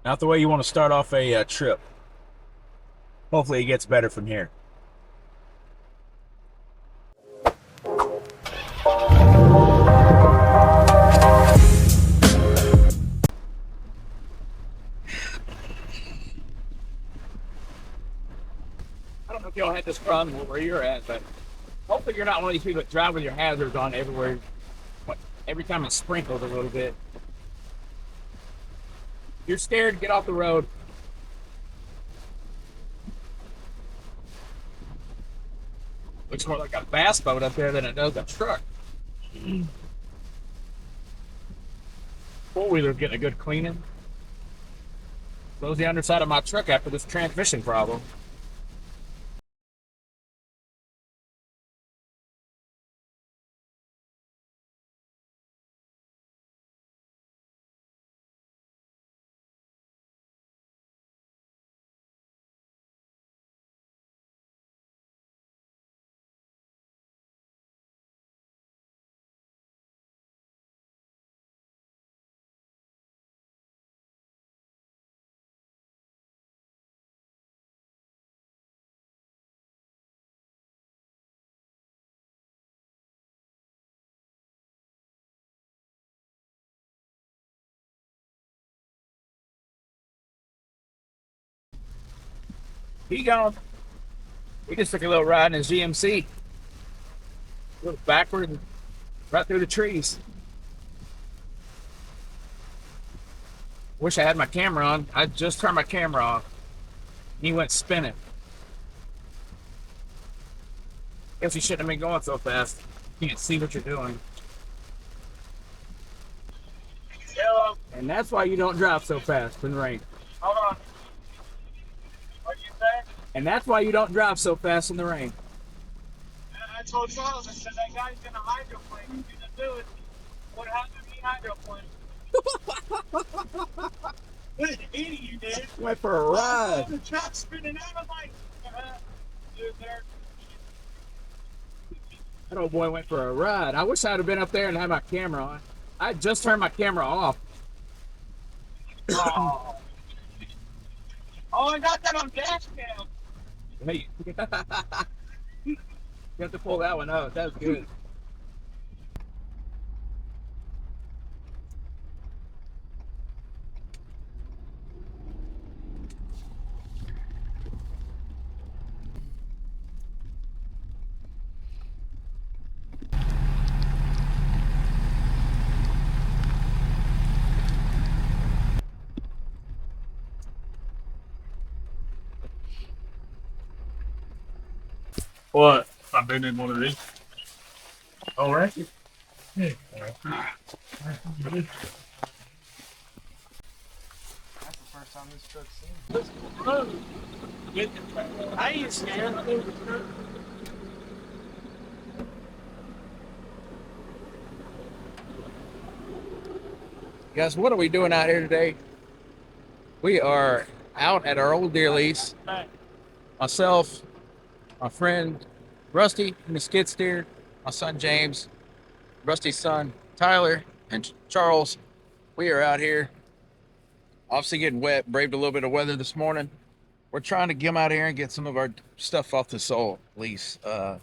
Not the way you want to start off a trip. Hopefully it gets better from here. I don't know if y'all had this problem where you're at, but hopefully you're not one of these people that drive with your hazards on everywhere. Every time it sprinkles a little bit. If you're scared, get off the road. Looks more like a bass boat up there than it does a truck. Four-wheeler's getting a good cleaning. Close the underside of my truck after this transmission problem. He gone. We just took a little ride in his GMC. A little backward and right through the trees. Wish I had my camera on. I just turned my camera off. He went spinning. Guess you shouldn't have been going so fast. You can't see what you're doing. Hello. And that's why you don't drive so fast in the rain. Hold on. What you say? And that's why you don't drive so fast in the rain. I told Charles, I said that guy's gonna hydroplane. He's gonna do it. What happened to me hydroplane? What an idiot you did. Went for a ride. The truck spinning out. I'm like, dude, there. That old boy went for a ride. I wish I'd have been up there and had my camera on. I just turned my camera off. Oh, I got that on dash cam. Hey, you have to pull that one out. That was good. What? I've been in one of these. All right. Yeah. That's the first time this truck's seen. I ain't scared. Guys, what are we doing out here today? We are out at our old deer lease. Myself, my friend Rusty and the skid steer, my son James, Rusty's son Tyler, and Charles. We are out here, obviously getting wet, braved a little bit of weather this morning. We're trying to come out here and get some of our stuff off this old lease. We're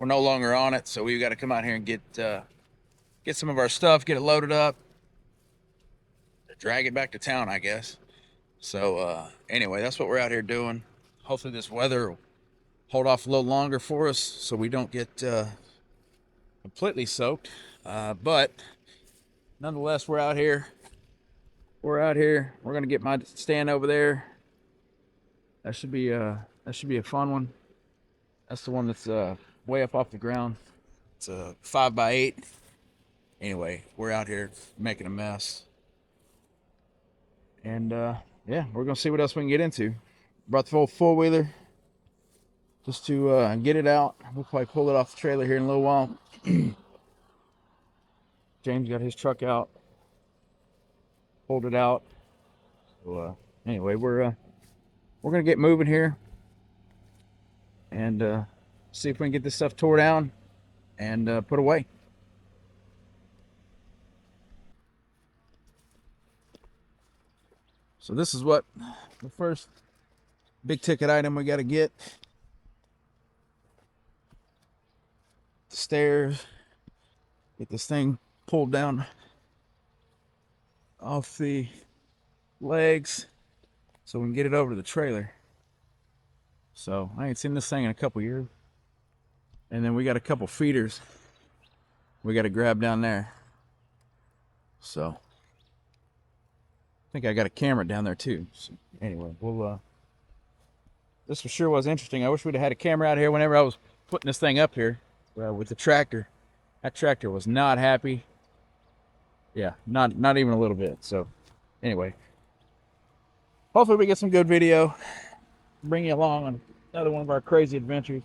no longer on it, so we've got to come out here and get some of our stuff, get it loaded up, drag it back to town, I guess. So anyway, that's what we're out here doing. Hopefully this weather will hold off a little longer for us so we don't get completely soaked. But nonetheless, we're out here. We're gonna get my stand over there. That should be a fun one. That's the one that's way up off the ground. It's a 5x8. Anyway, we're out here making a mess. And yeah, we're gonna see what else we can get into. Brought the old four-wheeler just to get it out. We'll probably pull it off the trailer here in a little while. James got his truck out, pulled it out. So anyway, we're gonna get moving here and see if we can get this stuff tore down and put away. So this is what the first big ticket item we got to get. The stairs. Get this thing pulled down off the legs so we can get it over to the trailer. So I ain't seen this thing in a couple years. And then we got a couple feeders we got to grab down there. So I think I got a camera down there too. So anyway, we'll this for sure was interesting. I wish we'd have had a camera out here whenever I was putting this thing up here with the tractor. That tractor was not happy. Yeah, not even a little bit. So anyway, hopefully we get some good video. Bring you along on another one of our crazy adventures.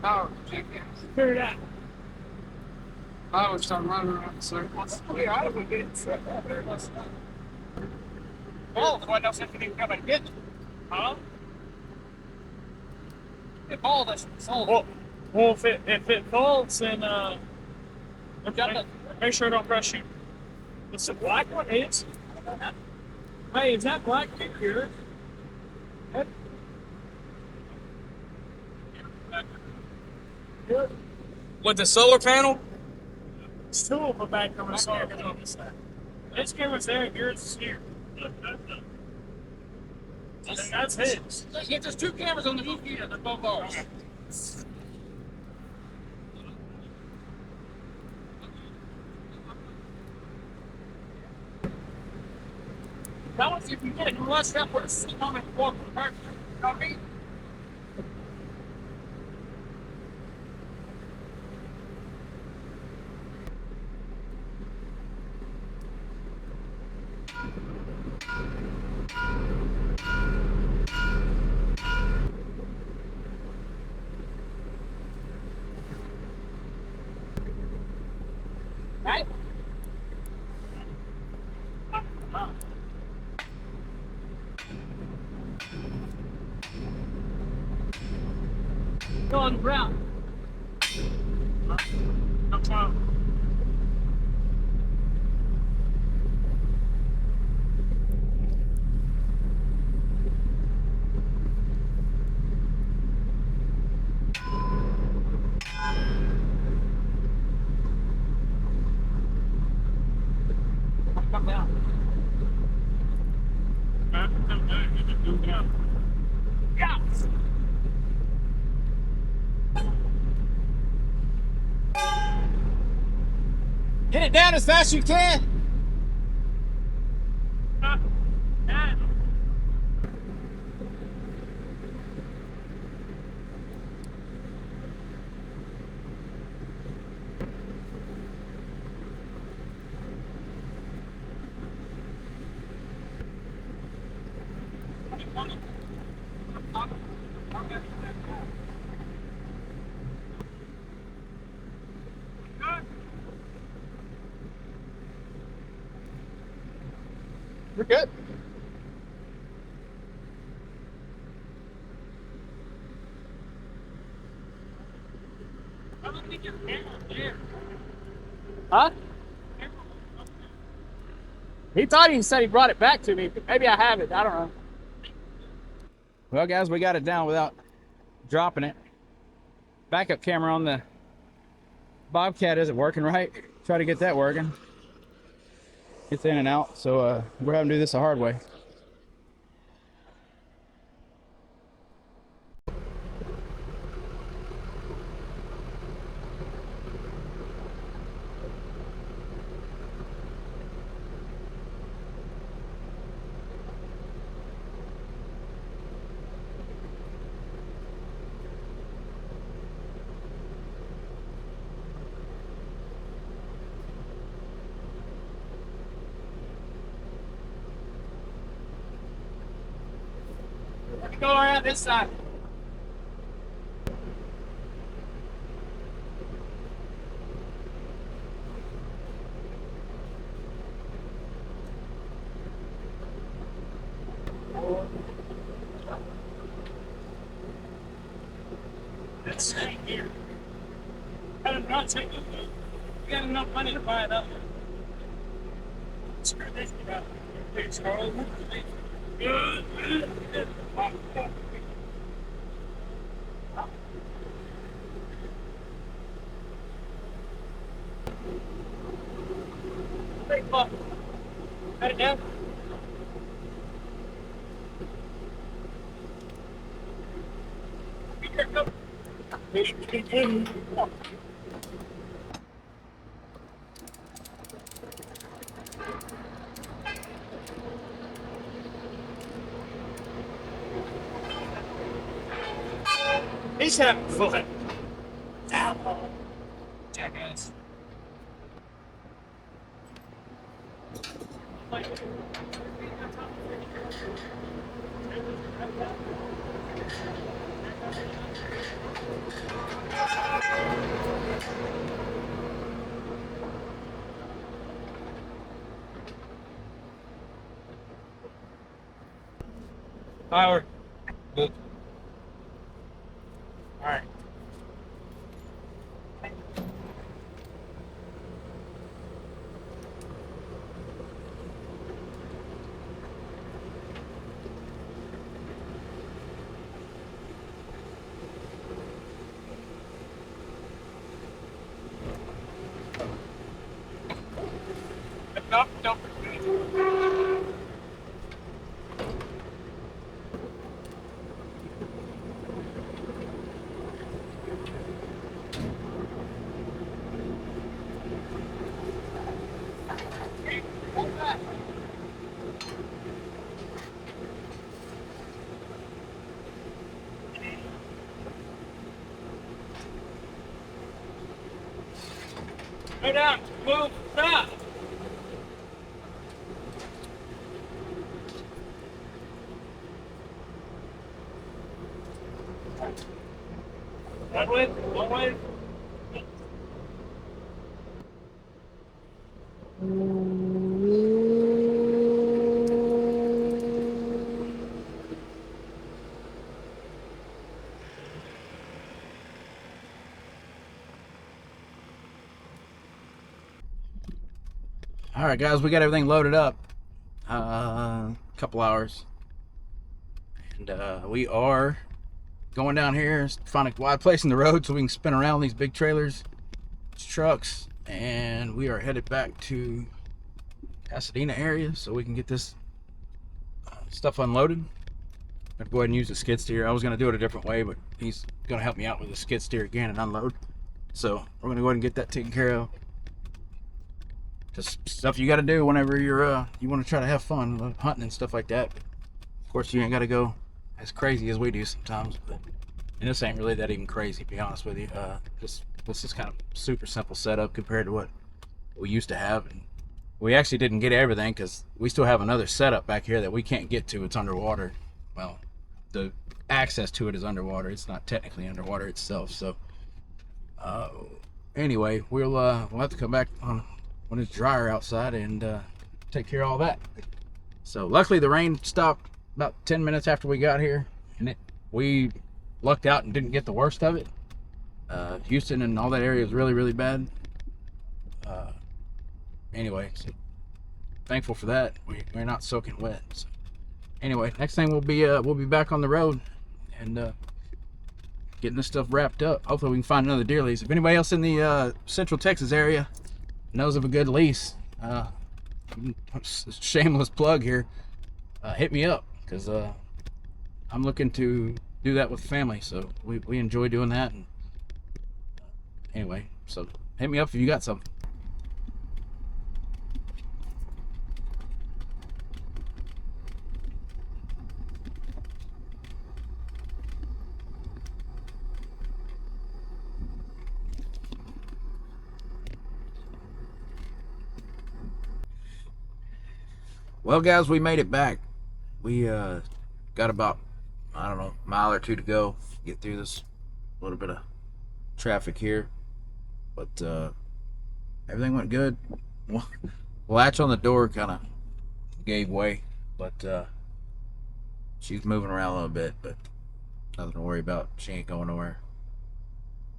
Power, figure it out. I was starting running around in circles. We ought to be Ball, the one else if you didn't come and get it. Huh? It ball that's sold. Well, if it falls, then make sure it don't crush you. It's a black one, is. Hey, is that black here? With the solar panel? It's two of them back there with solar panel. This camera's there, yours is here. That's his. Yeah, there's two cameras on the roof here. They're both ours. That one's if you get it, watch that where it's coming forward. You know what I mean? Right? Go on the ground. No problem. Come down. Come down. Yeah. Get it down as fast as you can. You're good. Huh? He thought he said he brought it back to me. Maybe I have it. I don't know. Well, guys, we got it down without dropping it. Backup camera on the Bobcat isn't working right. Try to get that working. It's in and out, so we're having to do this the hard way. Go around this side. It's staying here. I'm not taking it. We got enough money to buy it up. Screw this crap. It's all Hey, Bob. Got it down? Here, come. He's having fun. Ow. Jackass. Tyler. Good. All right. Don't. Go down. Move. Stop. One way. One way. All right, guys, we got everything loaded up. A couple hours, and we are going down here, find a wide place in the road so we can spin around these big trailers, these trucks, and we are headed back to Pasadena area so we can get this stuff unloaded. I'm gonna go ahead and use the skid steer. I was gonna do it a different way, but he's gonna help me out with the skid steer again and unload. So we're gonna go ahead and get that taken care of. Just stuff you got to do whenever you're you want to try to have fun hunting and stuff like that. But of course, you ain't got to go as crazy as we do sometimes. But and this ain't really that even crazy, to be honest with you. This is kind of super simple setup compared to what we used to have. And we actually didn't get everything because we still have another setup back here that we can't get to. It's underwater. Well, the access to it is underwater. It's not technically underwater itself. So anyway, we'll have to come back on when it's drier outside and take care of all that. So luckily the rain stopped about 10 minutes after we got here, and we lucked out and didn't get the worst of it. Houston and all that area is really bad. Anyway, so thankful for that. We're not soaking wet. So anyway, next thing we'll be back on the road and getting this stuff wrapped up. Hopefully we can find another deer lease. If anybody else in the Central Texas area knows of a good lease, shameless plug here, hit me up, because I'm looking to do that with family, so we enjoy doing that. And anyway, so hit me up if you got something. Well, guys, we made it back. We got about, I don't know, a mile or two to go, get through this little bit of traffic here, but everything went good. Latch on the door kind of gave way, but she's moving around a little bit, but nothing to worry about. She ain't going nowhere.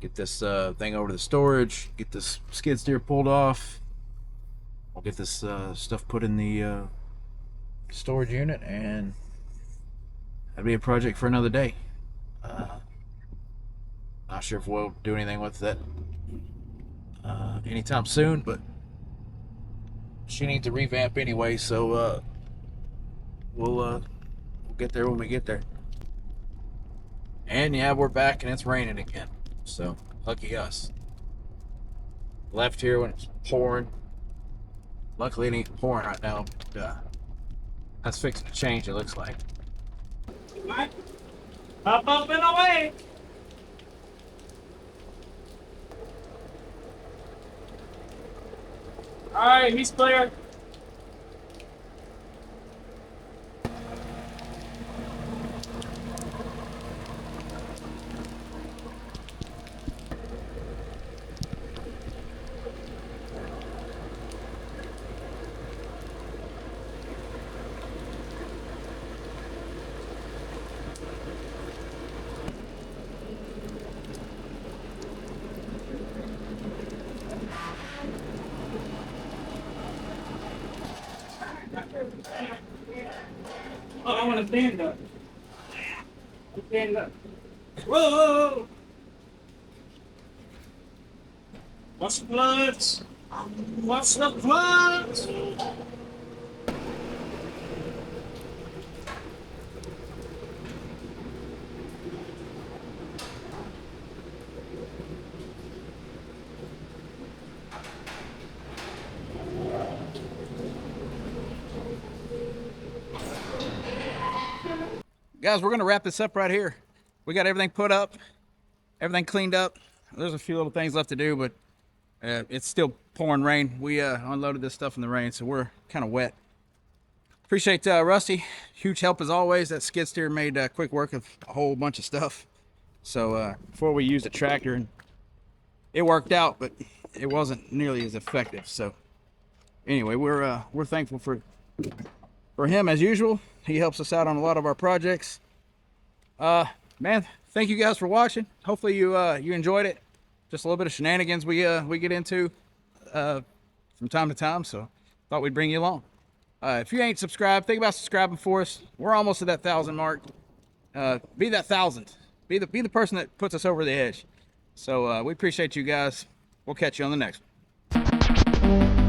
Get this thing over to the storage. Get this skid steer pulled off. We'll get this stuff put in the storage unit, and that'll be a project for another day. Not sure if we'll do anything with that anytime soon, but she needs to revamp anyway, so we'll get there when we get there. And yeah, we're back and it's raining again, so lucky us. Left here when it's pouring. Luckily it ain't pouring right now, but that's fixing to change, it looks like. Up and away. All right, he's clear. Oh, I want to stand up. Stand up. Whoa! What's the floods? What's the floods? Guys, we're gonna wrap this up right here. We got everything put up, everything cleaned up. There's a few little things left to do, but it's still pouring rain. We unloaded this stuff in the rain, so we're kind of wet. Appreciate Rusty, huge help as always. That skid steer made quick work of a whole bunch of stuff. So before we used a tractor, and it worked out, but it wasn't nearly as effective. So anyway, we're thankful for him as usual. He helps us out on a lot of our projects. Man, thank you guys for watching. Hopefully you enjoyed it. Just a little bit of shenanigans we get into from time to time, so thought we'd bring you along. If you ain't subscribed, think about subscribing for us. We're almost at that 1,000 mark. Be that 1,000. Be the person that puts us over the edge. So we appreciate you guys. We'll catch you on the next one.